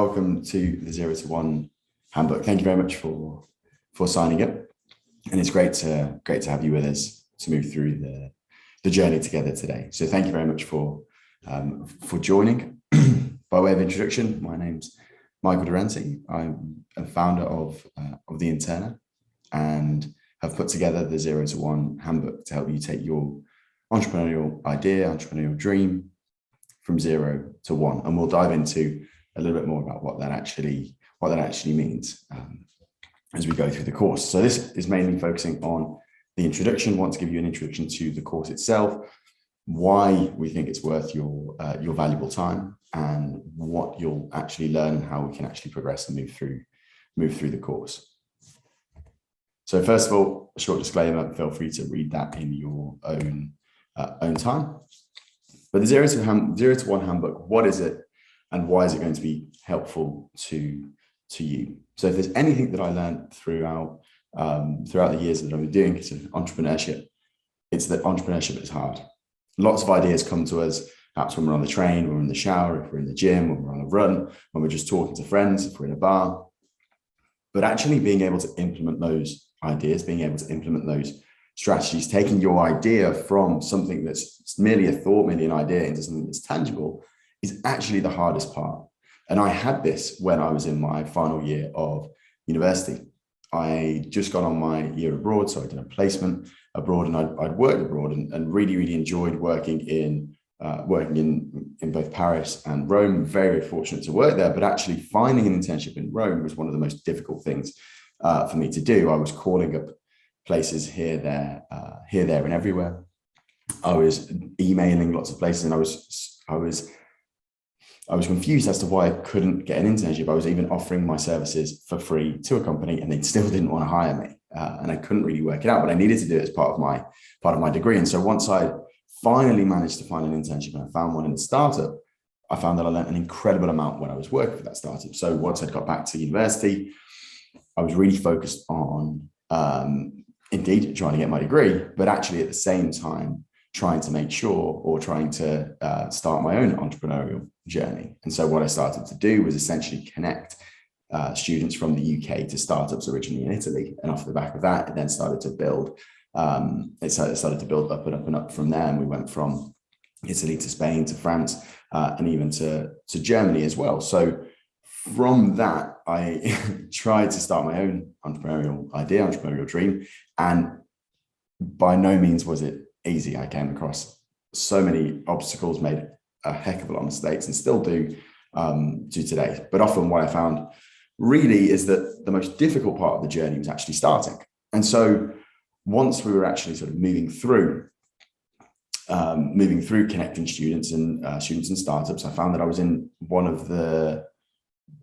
welcome to the 0 to 1 handbook. Thank you very much for signing up, and it's great to have you with us to move through the journey together today. So thank you very much for joining. By way of introduction, my name's Michael Durante. I'm a founder of the Interna and have put together the 0 to 1 handbook to help you take your entrepreneurial idea, entrepreneurial dream from 0 to 1. And we'll dive into a little bit more about what that actually means as we go through the course. So this is mainly focusing on the introduction. I want to give you an introduction to the course itself, why we think it's worth your valuable time, and what you'll actually learn and how we can actually progress and move through the course. So first of all, a short disclaimer, feel free to read that in your own time. But the 0 to 1 handbook, what is it and why is it going to be helpful to you? So if there's anything that I learned throughout the years that I've been doing entrepreneurship, it's that entrepreneurship is hard. Lots of ideas come to us, perhaps when we're on the train, when we're in the shower, if we're in the gym, when we're on a run, when we're just talking to friends, if we're in a bar. But actually being able to implement those ideas, being able to implement those strategies, taking your idea from something that's merely a thought, merely an idea, into something that's tangible, is actually the hardest part. And I had this when I was in my final year of university. I just got on my year abroad, so I did a placement abroad, and I'd worked abroad and really enjoyed working in both Paris and Rome. Very fortunate to work there, but actually finding an internship in Rome was one of the most difficult things for me to do. I was calling up places here, there, and everywhere. I was emailing lots of places, and I was confused as to why I couldn't get an internship. I was even offering my services for free to a company, and they still didn't want to hire me, and I couldn't really work it out. But I needed to do it as part of my degree. And so once I finally managed to find an internship and I found one in a startup, I found that I learned an incredible amount when I was working for that startup. So once I'd got back to university, I was really focused on indeed trying to get my degree, but actually at the same time trying to start my own entrepreneurial journey. And so what I started to do was essentially connect students from the UK to startups originally in Italy. And off the back of that, it then started to build. It started to build up and up and up from there. And we went from Italy to Spain to France and even to Germany as well. So from that, I tried to start my own entrepreneurial idea, entrepreneurial dream. And by no means was it easy. I came across so many obstacles, made a heck of a lot of mistakes, and still do today. But often what I found really is that the most difficult part of the journey was actually starting. And so once we were actually sort of moving through connecting students and startups, I found that I was in one of the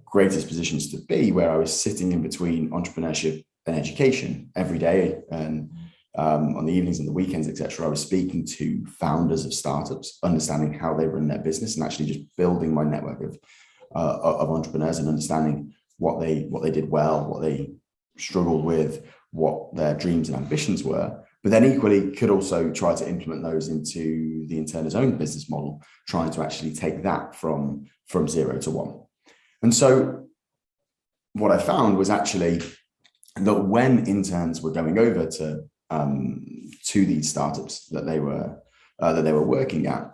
greatest positions to be, where I was sitting in between entrepreneurship and education every day. And on the evenings and the weekends, etc., I was speaking to founders of startups, understanding how they run their business, and actually just building my network of entrepreneurs and understanding what they did well, what they struggled with, what their dreams and ambitions were. But then equally could also try to implement those into the Interna's own business model, trying to actually take that from 0 to 1. And so what I found was actually that when interns were going over to these startups that they were working at,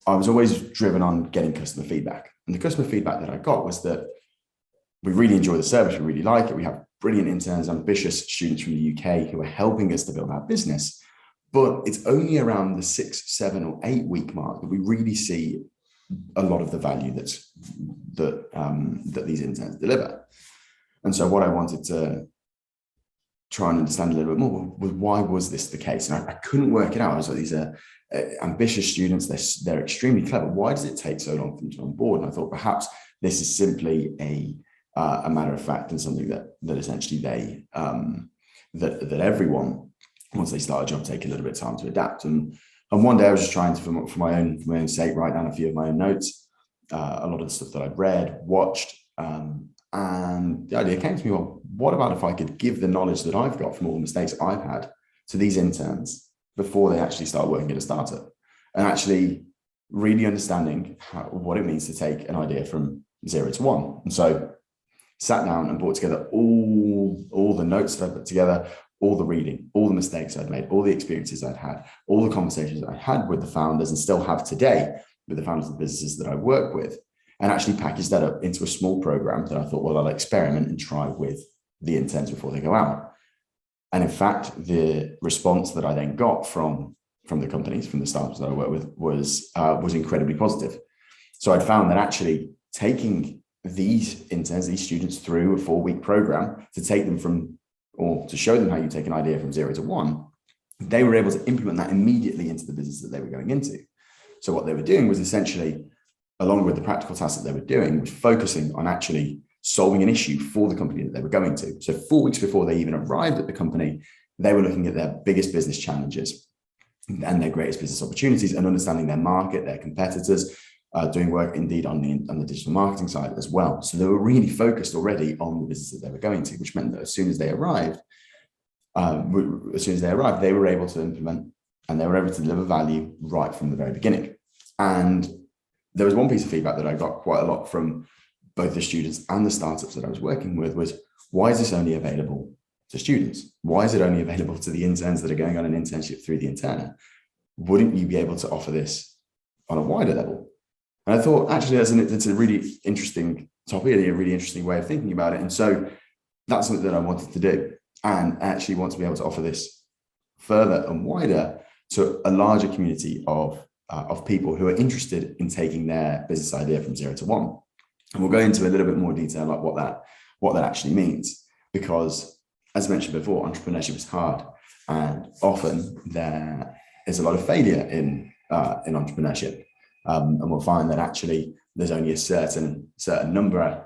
I was always driven on getting customer feedback. And the customer feedback that I got was that we really enjoy the service, we really like it. We have brilliant interns, ambitious students from the UK who are helping us to build our business. But it's only around the 6, 7, or 8 week mark that we really see a lot of the value that these interns deliver. And so what I wanted to try and understand a little bit more was, why was this the case? And I couldn't work it out. I was like, these are ambitious students, they're extremely clever. Why does it take so long for them to onboard? And I thought perhaps this is simply a matter of fact, and something that essentially that everyone, once they start a job, take a little bit of time to adapt. And one day I was just trying to, for my own sake, write down a few of my own notes, a lot of the stuff that I'd read, watched, and the idea came to me, well, what about if I could give the knowledge that I've got from all the mistakes I've had to these interns before they actually start working at a startup, and actually really understanding what it means to take an idea from 0 to 1. And so sat down and brought together all the notes that I put together, all the reading, all the mistakes I'd made, all the experiences I'd had, all the conversations I had with the founders and still have today with the founders of the businesses that I work with, and actually packaged that up into a small program that I thought, well, I'll experiment and try with the interns before they go out. And in fact, the response that I then got from the companies, from the startups that I work with was incredibly positive. So I'd found that actually taking these interns, these students through a 4-week program to take them from, or to show them how you take an idea from 0 to 1, they were able to implement that immediately into the business that they were going into. So what they were doing was essentially, along with the practical tasks that they were doing, was focusing on actually solving an issue for the company that they were going to. So 4 weeks before they even arrived at the company, they were looking at their biggest business challenges and their greatest business opportunities and understanding their market, their competitors, doing work indeed on the digital marketing side as well. So they were really focused already on the business that they were going to, which meant that as soon as they arrived, they were able to implement and they were able to deliver value right from the very beginning. And there was one piece of feedback that I got quite a lot from both the students and the startups that I was working with was, why is this only available to students? Why is it only available to the interns that are going on an internship through the interna? Wouldn't you be able to offer this on a wider level? And I thought, actually, it's a really interesting topic, a really interesting way of thinking about it. And so that's something that I wanted to do. And I actually want to be able to offer this further and wider to a larger community of people who are interested in taking their business idea from 0 to 1. And we'll go into a little bit more detail about what that actually means, because as mentioned before, entrepreneurship is hard, and often there is a lot of failure in entrepreneurship, and we'll find that actually there's only a certain number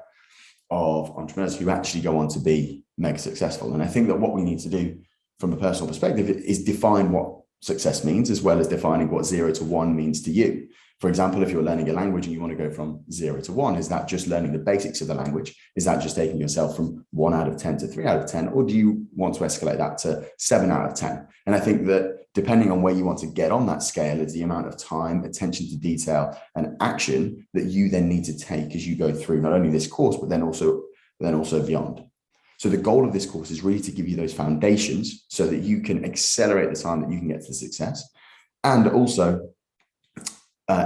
of entrepreneurs who actually go on to be mega successful. And I think that what we need to do from a personal perspective is define what success means, as well as defining what 0 to 1 means to you. For example, if you're learning a language and you want to go from 0 to 1, is that just learning the basics of the language? Is that just taking yourself from 1 out of 10 to 3 out of 10? Or do you want to escalate that to 7 out of 10? And I think that depending on where you want to get on that scale is the amount of time, attention to detail, and action that you then need to take as you go through not only this course, but then also beyond. So the goal of this course is really to give you those foundations so that you can accelerate the time that you can get to success, and also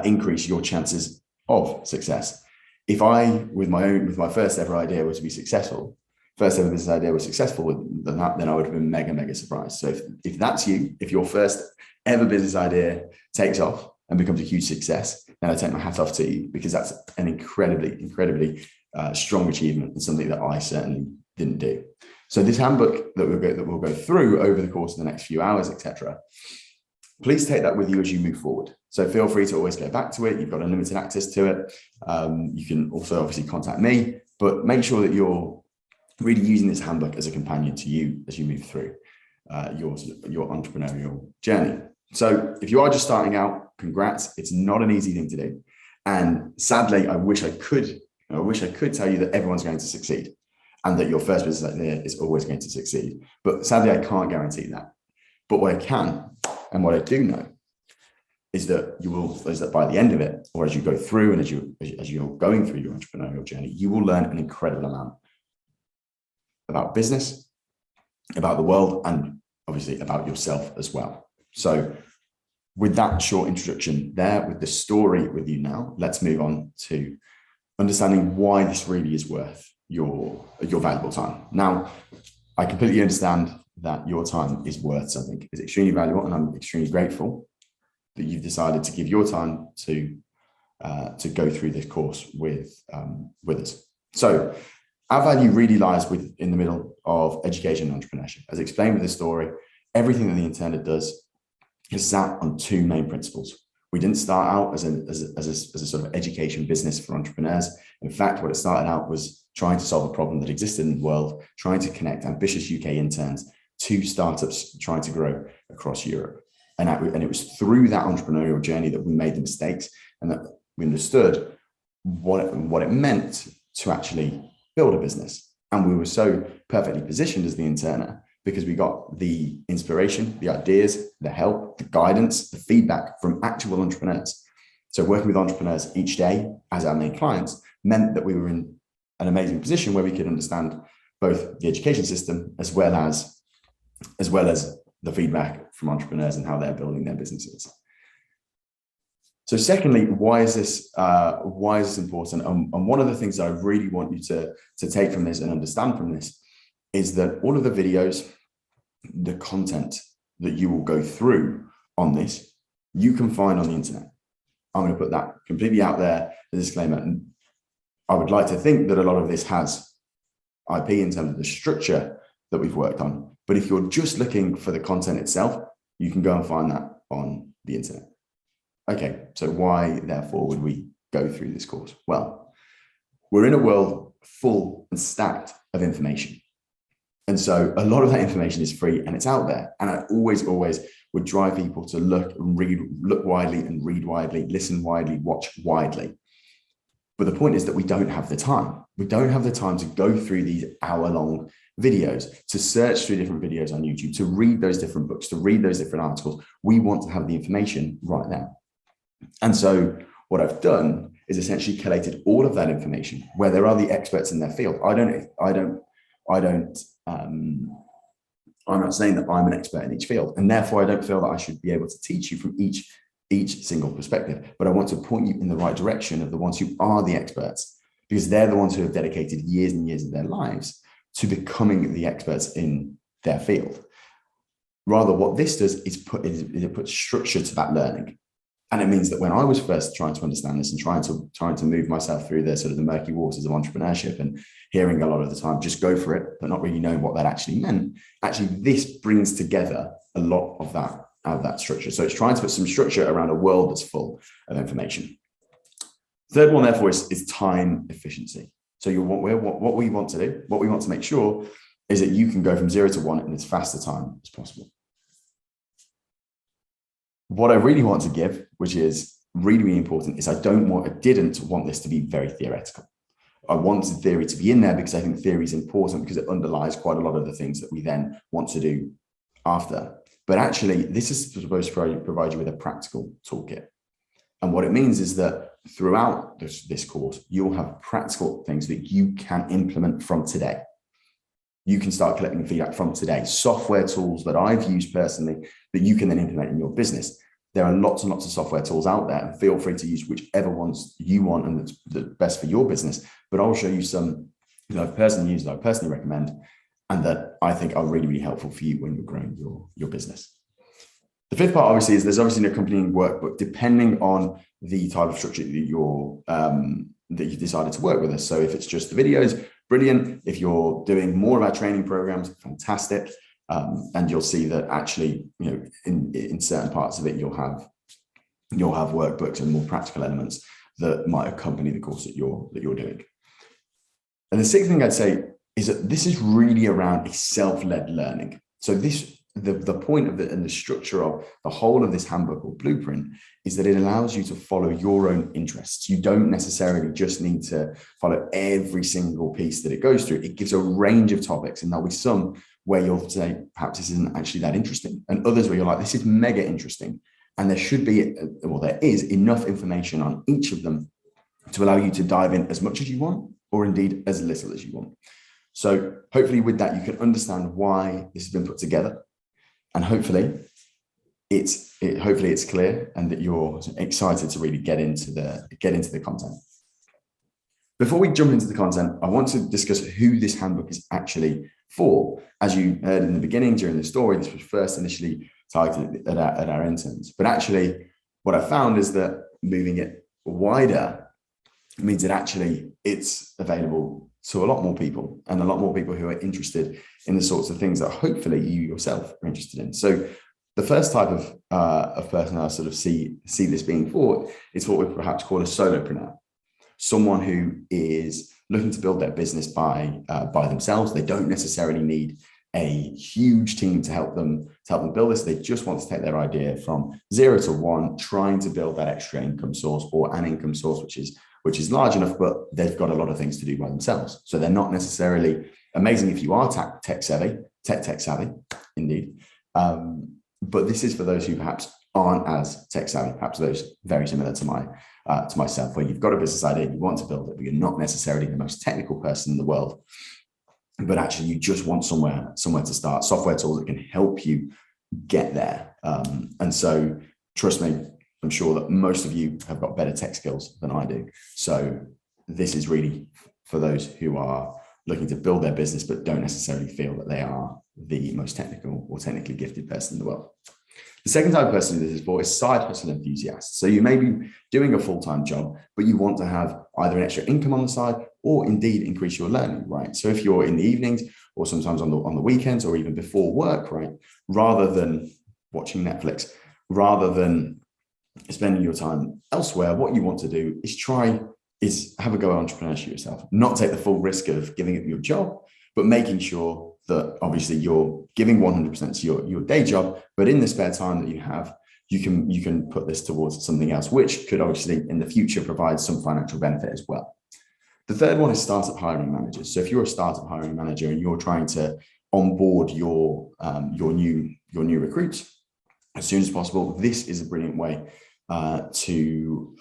increase your chances of success. If I, with my first ever idea was to be successful, first ever business idea was successful, then I would have been mega surprised. So if that's you, if your first ever business idea takes off and becomes a huge success, then I take my hat off to you, because that's an incredibly strong achievement and something that I certainly didn't do. So this handbook that we'll go through over the course of the next few hours, etc., please take that with you as you move forward. So feel free to always go back to it. You've got unlimited access to it. You can also obviously contact me, but make sure that you're really using this handbook as a companion to you as you move through your entrepreneurial journey. So if you are just starting out, congrats. It's not an easy thing to do. And sadly, I wish I could tell you that everyone's going to succeed and that your first business idea is always going to succeed. But sadly, I can't guarantee that. But what I can, and what I do know, is that by the end of it, or as you go through and as you're going through your entrepreneurial journey, you will learn an incredible amount about business, about the world, and obviously about yourself as well. So with that short introduction there, with the story with you now, let's move on to understanding why this really is worth your valuable time. Now, I completely understand that your time is worth something. It's extremely valuable, and I'm extremely grateful that you've decided to give your time to go through this course with us. So our value really lies in the middle of education and entrepreneurship. As explained with the story, everything that the internet does is sat on two main principles. We didn't start out as a sort of education business for entrepreneurs. In fact, what it started out was trying to solve a problem that existed in the world, trying to connect ambitious UK interns to startups trying to grow across Europe. And it was through that entrepreneurial journey that we made the mistakes and that we understood what it meant to actually build a business. And we were so perfectly positioned as the interna because we got the inspiration, the ideas, the help, the guidance, the feedback from actual entrepreneurs. So working with entrepreneurs each day as our main clients, meant that we were in an amazing position where we could understand both the education system as well as the feedback from entrepreneurs and how they're building their businesses. So secondly, why is this important? And one of the things that I really want you to take from this and understand from this is that all of the videos, the content that you will go through on this, you can find on the internet. I'm going to put that completely out there, the disclaimer. And I would like to think that a lot of this has IP in terms of the structure that we've worked on. But if you're just looking for the content itself, you can go and find that on the internet. Okay, so why, therefore, would we go through this course? Well, we're in a world full and stacked of information. And so a lot of that information is free and it's out there. And I always would drive people to look widely and read widely, listen widely, watch widely. But the point is that we don't have the time. We don't have the time to go through these hour-long videos, to search through different videos on YouTube, to read those different books, to read those different articles. We want to have the information right now. And so what I've done is essentially collated all of that information where there are the experts in their field. I'm not saying that I'm an expert in each field, and therefore I don't feel that I should be able to teach you from each single perspective, but I want to point you in the right direction of the ones who are the experts, because they're the ones who have dedicated years and years of their lives to becoming the experts in their field. Rather, what this does is it puts structure to that learning. And it means that when I was first trying to understand this and trying to move myself through the sort of the murky waters of entrepreneurship and hearing a lot of the time, just go for it, but not really knowing what that actually meant, actually this brings together a lot of that structure. So it's trying to put some structure around a world that's full of information. Third one, therefore, is time efficiency. So what we want to do, what we want to make sure is that you can go from 0 to 1 in as fast a time as possible. What I really want to give, which is really, really important, is I didn't want this to be very theoretical. I wanted theory to be in there because I think theory is important because it underlies quite a lot of the things that we then want to do after. But actually, this is supposed to provide you with a practical toolkit. And what it means is that throughout this course, you'll have practical things that you can implement from today. You can start collecting feedback from today, software tools that I've used personally that you can then implement in your business. There are lots and lots of software tools out there, and feel free to use whichever ones you want and that's the best for your business. But I'll show you some that I've personally used, that I personally recommend, and that I think are really, really helpful for you when you're growing your business. The fifth part, obviously, is there's obviously an accompanying workbook depending on the type of structure that you've decided to work with us. So if it's just the videos, brilliant. If you're doing more of our training programs, fantastic. And you'll see that actually, in certain parts of it, you'll have workbooks and more practical elements that might accompany the course that you're doing. And the sixth thing I'd say is that this is really around a self-led learning. So the point of it and the structure of the whole of this handbook or blueprint is that it allows you to follow your own interests. You don't necessarily just need to follow every single piece that it goes through. It gives a range of topics, and there'll be some where you'll say, perhaps this isn't actually that interesting, and others where you're like, this is mega interesting. And there is enough information on each of them to allow you to dive in as much as you want, or indeed as little as you want. So hopefully with that, you can understand why this has been put together. And hopefully it's clear and that you're excited to really get into the content. Before we jump into the content, I want to discuss who this handbook is actually for. As you heard in the beginning during the story, this was first initially targeted at our interns. But actually, what I found is that moving it wider means that actually it's available to a lot more people, and a lot more people who are interested in the sorts of things that hopefully you yourself are interested in. So the first type of person I sort of see this being for is what we perhaps call a solopreneur, someone who is looking to build their business by themselves. They don't necessarily need a huge team to help them build this. They just want to take their idea from 0 to 1, trying to build that extra income source, or an income source which is large enough, but they've got a lot of things to do by themselves. So they're not necessarily amazing if you are tech savvy, indeed. But this is for those who perhaps aren't as tech savvy. Perhaps those very similar to myself, where you've got a business idea, you want to build it, but you're not necessarily the most technical person in the world, but actually you just want somewhere to start, software tools that can help you get there. And so trust me, I'm sure that most of you have got better tech skills than I do. So this is really for those who are looking to build their business, but don't necessarily feel that they are the most technical or technically gifted person in the world. The second type of person this is for is side hustle enthusiasts. So you may be doing a full-time job, but you want to have either an extra income on the side or indeed increase your learning, right? So if you're in the evenings or sometimes on the weekends or even before work, right, rather than watching Netflix, rather than spending your time elsewhere, what you want to do is have a go at entrepreneurship yourself, not take the full risk of giving up your job, but making sure that obviously you're giving 100% to your day job, but in the spare time that you have, you can put this towards something else, which could obviously in the future provide some financial benefit as well. The third one is startup hiring managers. So if you're a startup hiring manager and you're trying to onboard your new recruits as soon as possible, this is a brilliant way to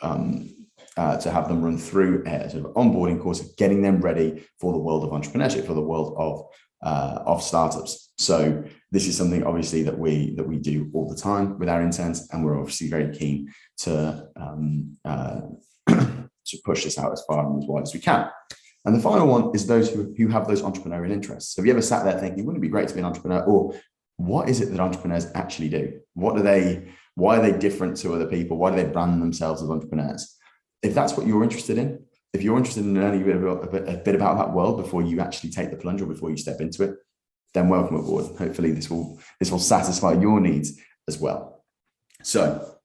have them run through a sort of onboarding course, getting them ready for the world of entrepreneurship, for the world of startups. So this is something obviously that we do all the time with our interns, and we're obviously very keen to to push this out as far and as wide as we can. And the final one is those who have those entrepreneurial interests. Have you ever sat there thinking, wouldn't it be great to be an entrepreneur? Or what is it that entrepreneurs actually do? Why are they different to other people? Why do they brand themselves as entrepreneurs? If that's what you're interested in, if you're interested in learning a bit about that world before you actually take the plunge or before you step into it, then welcome aboard. Hopefully this will satisfy your needs as well. So,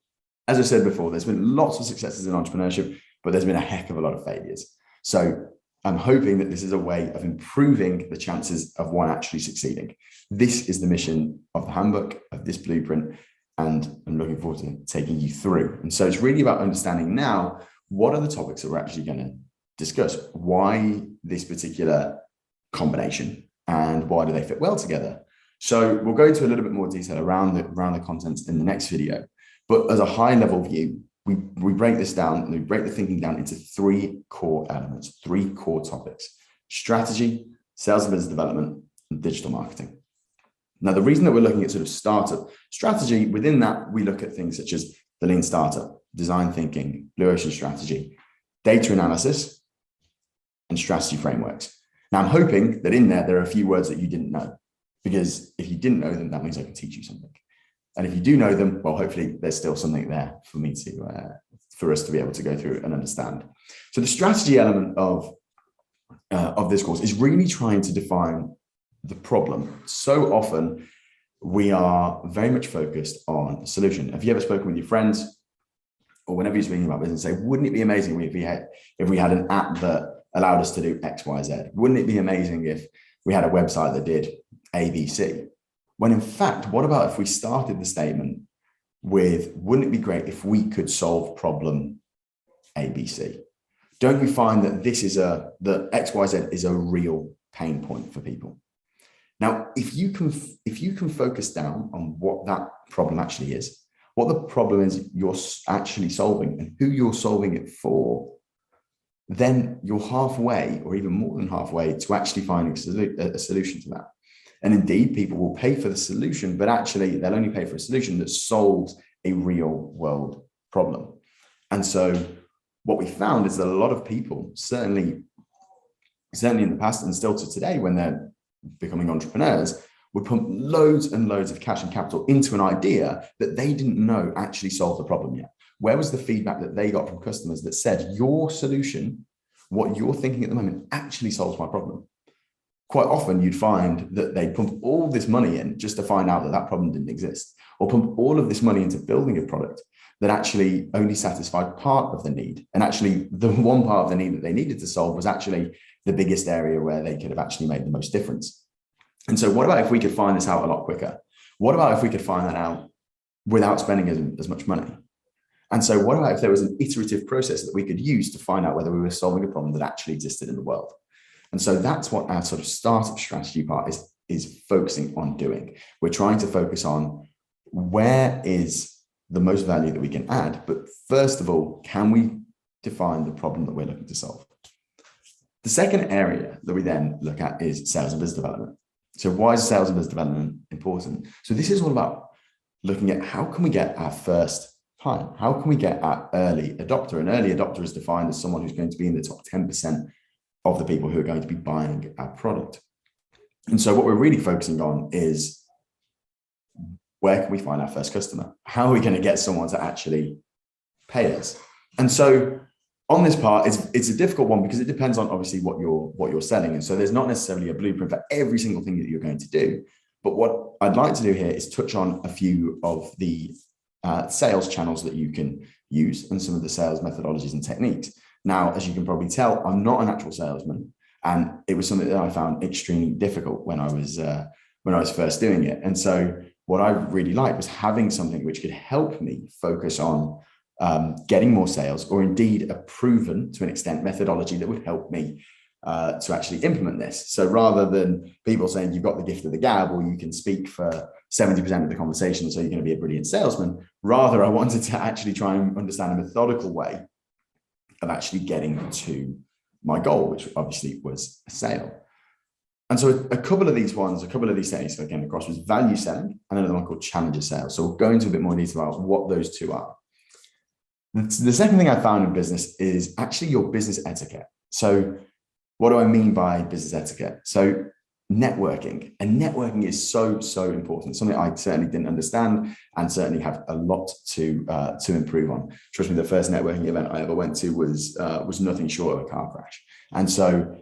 as I said before, there's been lots of successes in entrepreneurship, but there's been a heck of a lot of failures. So I'm hoping that this is a way of improving the chances of one actually succeeding. This is the mission of the handbook, of this blueprint, and I'm looking forward to taking you through. And so it's really about understanding now, what are the topics that we're actually going to discuss? Why this particular combination and why do they fit well together? So we'll go into a little bit more detail around the contents in the next video. But as a high level view, we break this down and we break the thinking down into three core elements, three core topics: strategy, sales and business development, and digital marketing. Now, the reason that we're looking at sort of startup strategy, within that, we look at things such as the lean startup, design thinking, blue ocean strategy, data analysis, and strategy frameworks. Now, I'm hoping that in there are a few words that you didn't know, because if you didn't know them, that means I can teach you something. And if you do know them, well, hopefully there's still something there for me for us to be able to go through and understand. So the strategy element of this course is really trying to define the problem. So often we are very much focused on the solution. Have you ever spoken with your friends, or whenever you're speaking about business, say, wouldn't it be amazing if we had an app that allowed us to do X, Y, Z? Wouldn't it be amazing if we had a website that did A, B, C? When in fact, what about if we started the statement with, wouldn't it be great if we could solve problem A, B, C? Don't you find that that X, Y, Z is a real pain point for people? Now, if you can focus down on what that problem actually is, what the problem is you're actually solving and who you're solving it for, then you're halfway or even more than halfway to actually finding a solution to that. And indeed, people will pay for the solution, but actually they'll only pay for a solution that solves a real world problem. And so what we found is that a lot of people, certainly in the past and still to today, when they're becoming entrepreneurs, would pump loads and loads of cash and capital into an idea that they didn't know actually solved the problem yet. Where was the feedback that they got from customers that said, your solution, what you're thinking at the moment, actually solves my problem? Quite often you'd find that they pump all this money in just to find out that that problem didn't exist, or pump all of this money into building a product that actually only satisfied part of the need. And actually the one part of the need that they needed to solve was actually the biggest area where they could have actually made the most difference. And so what about if we could find this out a lot quicker? What about if we could find that out without spending as much money? And so what about if there was an iterative process that we could use to find out whether we were solving a problem that actually existed in the world? And so that's what our sort of startup strategy part is focusing on doing. We're trying to focus on where is the most value that we can add. But first of all, can we define the problem that we're looking to solve? The second area that we then look at is sales and business development. So why is sales and business development important? So this is all about looking at how can we get our first client? How can we get our early adopter? An early adopter is defined as someone who's going to be in the top 10% of the people who are going to be buying our product. And so what we're really focusing on is, where can we find our first customer? How are we going to get someone to actually pay us? And so on this part, it's a difficult one because it depends on obviously what you're selling. And so there's not necessarily a blueprint for every single thing that you're going to do. But what I'd like to do here is touch on a few of the sales channels that you can use and some of the sales methodologies and techniques. Now, as you can probably tell, I'm not an actual salesman, and it was something that I found extremely difficult when I was first doing it. And so what I really liked was having something which could help me focus on getting more sales, or indeed a proven, to an extent, methodology that would help me to actually implement this. So rather than people saying you've got the gift of the gab, or you can speak for 70% of the conversation, so you're going to be a brilliant salesman, rather I wanted to actually try and understand a methodical way of actually getting to my goal, which obviously was a sale. And so a couple of these techniques I came across was value selling and another one called challenger sales. So we'll go into a bit more detail about what those two are. The second thing I found in business is actually your business etiquette. So what do I mean by business etiquette? So networking, and networking is so important. Something I certainly didn't understand and certainly have a lot to improve on. Trust me, the first networking event I ever went to was nothing short of a car crash. And so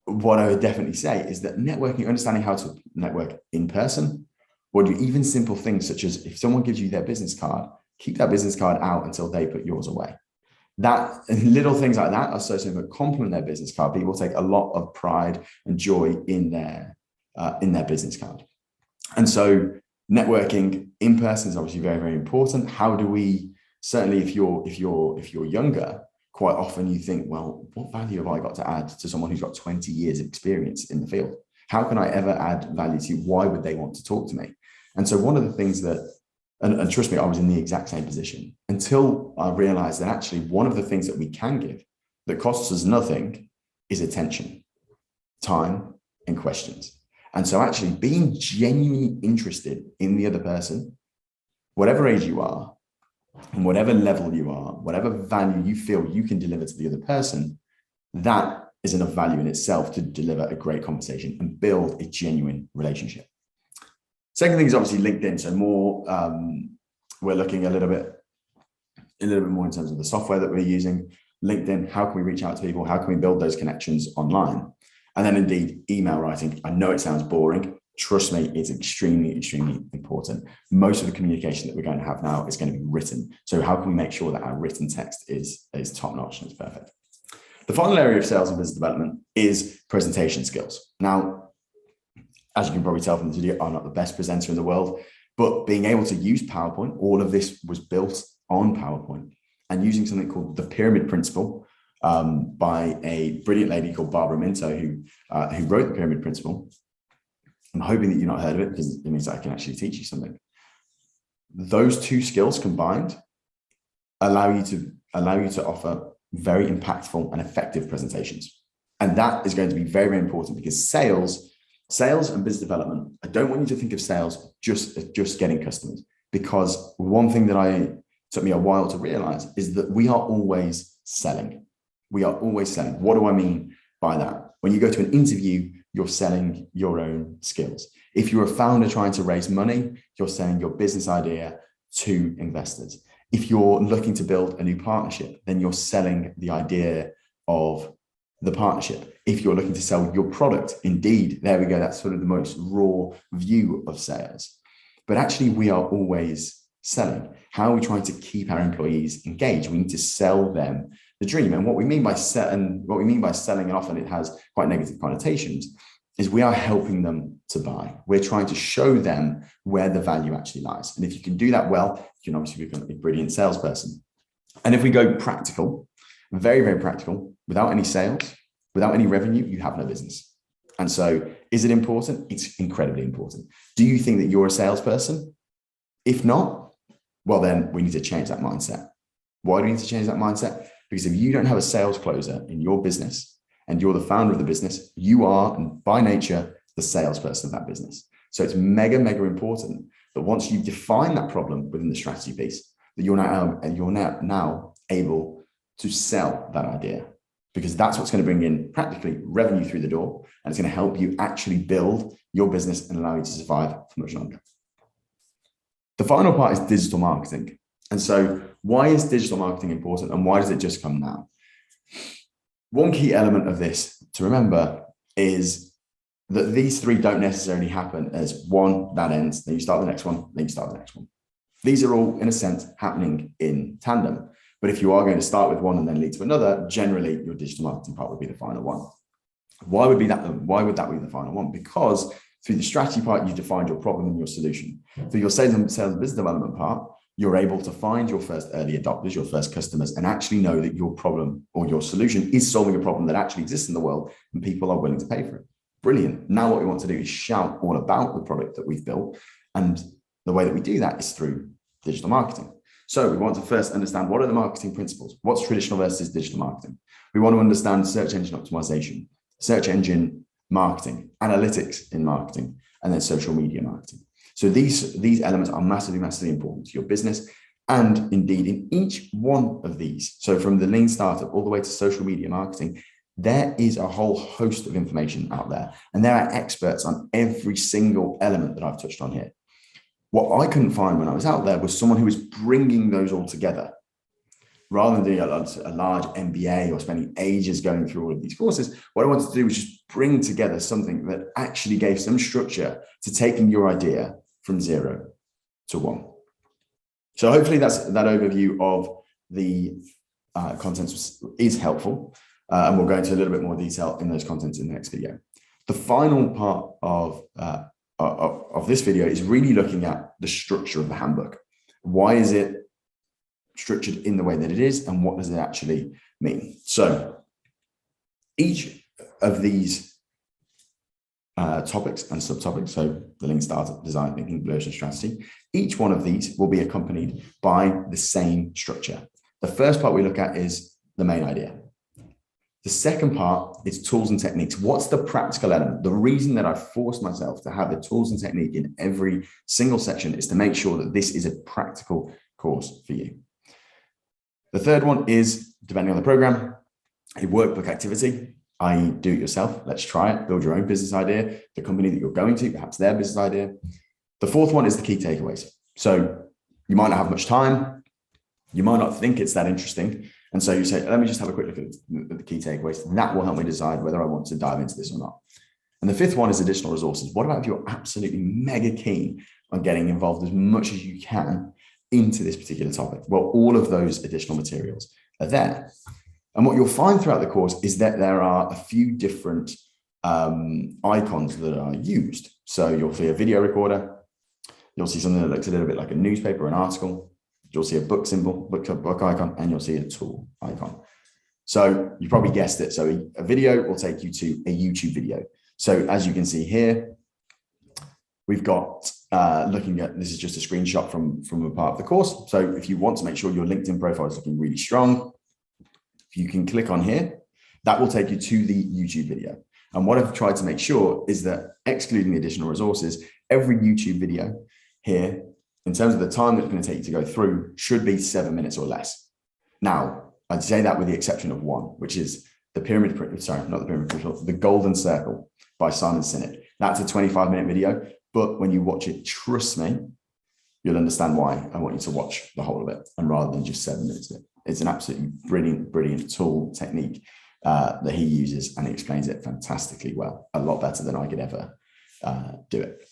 what I would definitely say is that networking, understanding how to network in person, or do even simple things such as, if someone gives you their business card, keep that business card out until they put yours away. That little things like that are so simple that complement their business card. People take a lot of pride and joy in their business card. And so networking in person is obviously very important. How do we, certainly if you're younger, quite often you think, well, what value have I got to add to someone who's got 20 years of experience in the field? How can I ever add value to you? Why would they want to talk to me? And so one of the things that, and trust me, I was in the exact same position until I realized that actually one of the things that we can give that costs us nothing is attention, time, and questions. And so actually being genuinely interested in the other person, whatever age you are, and whatever level you are, whatever value you feel you can deliver to the other person, that is enough value in itself to deliver a great conversation and build a genuine relationship. Second thing is obviously LinkedIn. So more, we're looking a little bit more in terms of the software that we're using. LinkedIn, how can we reach out to people? How can we build those connections online? And then indeed, email writing. I know it sounds boring. Trust me, it's extremely important. Most of the communication that we're going to have now is going to be written. So how can we make sure that our written text is top notch and it's perfect? The final area of sales and business development is presentation skills. Now, as you can probably tell from the video, I'm not the best presenter in the world, but being able to use PowerPoint, all of this was built on PowerPoint, and using something called the pyramid principle by a brilliant lady called Barbara Minto, who wrote the pyramid principle. I'm hoping that you've not heard of it, because it means that I can actually teach you something. Those two skills combined allow you to offer very impactful and effective presentations. And that is going to be very important, because sales and business development, I don't want you to think of sales just getting customers, because one thing that took me a while to realize is that we are always selling. We are always selling. What do I mean by that? When you go to an interview, you're selling your own skills. If you're a founder trying to raise money, you're selling your business idea to investors. If you're looking to build a new partnership, then you're selling the idea of the partnership. If you're looking to sell your product, indeed, there we go. That's sort of the most raw view of sales. But actually, we are always selling. How are we trying to keep our employees engaged? We need to sell them the dream. And what we mean by selling, and often it has quite negative connotations, is we are helping them to buy. We're trying to show them where the value actually lies. And if you can do that well, you can obviously become a brilliant salesperson. And if we go practical, very practical, without any sales, without any revenue, you have no business. And so is it important? It's incredibly important. Do you think that you're a salesperson? If not, Well, then we need to change that mindset. Why do we need to change that mindset? Because if you don't have a sales closer in your business and you're the founder of the business, you are, and by nature, the salesperson of that business. So it's mega, mega important that once you define that problem within the strategy piece, that you're now able to sell that idea, because that's what's going to bring in practically revenue through the door, and it's going to help you actually build your business and allow you to survive for much longer. The final part is digital marketing. And so why is digital marketing important, and why does it just come now? One key element of this to remember is that these three don't necessarily happen as one that ends, then you start the next one, then you start the next one. These are all, in a sense, happening in tandem. But if you are going to start with one and then lead to another, generally your digital marketing part would be the final one. Why would that be the final one? Because through the strategy part, you've defined your problem and your solution. Through your sales and business development part, you're able to find your first early adopters, your first customers, and actually know that your problem or your solution is solving a problem that actually exists in the world and people are willing to pay for it. Brilliant. Now what we want to do is shout all about the product that we've built. And the way that we do that is through digital marketing. So we want to first understand, what are the marketing principles? What's traditional versus digital marketing? We want to understand search engine optimization, search engine marketing, analytics in marketing, and then social media marketing. So these elements are massively, massively important to your business. And indeed, in each one of these, so from the lean startup all the way to social media marketing, there is a whole host of information out there. And there are experts on every single element that I've touched on here. What I couldn't find when I was out there was someone who was bringing those all together. Rather than doing a large MBA or spending ages going through all of these courses, what I wanted to do was just bring together something that actually gave some structure to taking your idea from 0 to 1. So hopefully that overview of the contents is helpful. And we'll go into a little bit more detail in those contents in the next video. The final part of this video is really looking at the structure of the handbook. Why is it structured in the way that it is, and what does it actually mean? So each of these topics and subtopics, so the lean startup, design thinking, version strategy, each one of these will be accompanied by the same structure. The first part we look at is the main idea. The second part is tools and techniques. What's the practical element? The reason that I forced myself to have the tools and technique in every single section is to make sure that this is a practical course for you. The third one is, depending on the program, a workbook activity, i.e. do it yourself. Let's try it. Build your own business idea, the company that you're going to, perhaps their business idea. The fourth one is the key takeaways. So you might not have much time. You might not think it's that interesting. And so you say, let me just have a quick look at the key takeaways. That will help me decide whether I want to dive into this or not. And the fifth one is additional resources. What about if you're absolutely mega keen on getting involved as much as you can into this particular topic? Well, all of those additional materials are there. And what you'll find throughout the course is that there are a few different icons that are used. So you'll see a video recorder. You'll see something that looks a little bit like a newspaper, an article. You'll see a book symbol, book icon, and you'll see a tool icon. So you probably guessed it. So a video will take you to a YouTube video. So as you can see here, we've got looking at, this is just a screenshot from a part of the course. So if you want to make sure your LinkedIn profile is looking really strong, if you can click on here, that will take you to the YouTube video. And what I've tried to make sure is that, excluding the additional resources, every YouTube video here, in terms of the time that's going to take you to go through, should be 7 minutes or less. Now, I'd say that with the exception of one, which is the Golden Circle by Simon Sinek. That's a 25-minute video, but when you watch it, trust me, you'll understand why I want you to watch the whole of it, and rather than just 7 minutes of it. It's an absolutely brilliant, brilliant tool technique that he uses, and he explains it fantastically well, a lot better than I could ever do it.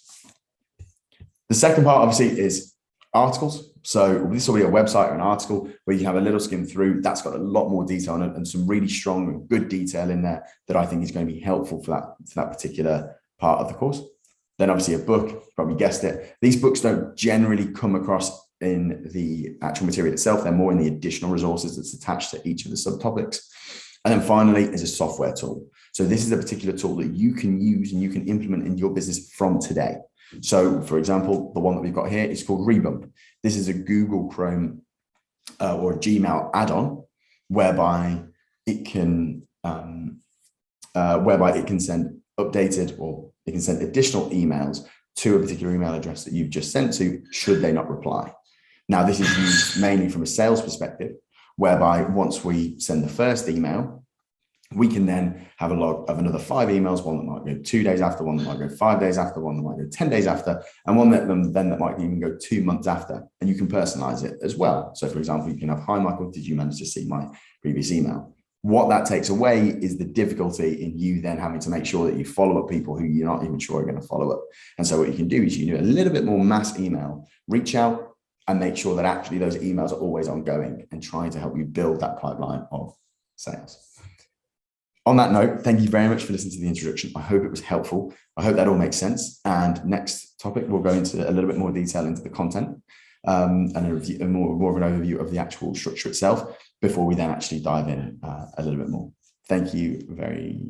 The second part, obviously, is articles. So this will be a website or an article where you have a little skim through. That's got a lot more detail on it and some really strong and good detail in there that I think is going to be helpful for that particular part of the course. Then obviously a book, probably guessed it. These books don't generally come across in the actual material itself. They're more in the additional resources that's attached to each of the subtopics. And then finally is a software tool. So this is a particular tool that you can use and you can implement in your business from today. So for example, the one that we've got here is called Rebump. This is a Google Chrome or a Gmail add-on whereby it can send updated, or it can send additional emails to a particular email address that you've just sent to, should they not reply. Now, this is used mainly from a sales perspective, whereby once we send the first email, we can then have a log of another 5 emails, one that might go 2 days after, one that might go 5 days after, one that might go 10 days after, and one that might even go 2 months after. And you can personalize it as well. So for example, you can have, "Hi, Michael, did you manage to see my previous email?" What that takes away is the difficulty in you then having to make sure that you follow up people who you're not even sure are going to follow up. And so what you can do is you can do a little bit more mass email, reach out and make sure that actually those emails are always ongoing and trying to help you build that pipeline of sales. On that note, thank you very much for listening to the introduction. I hope it was helpful. I hope that all makes sense. And next topic, we'll go into a little bit more detail into the content and more of an overview of the actual structure itself before we then actually dive in a little bit more. Thank you very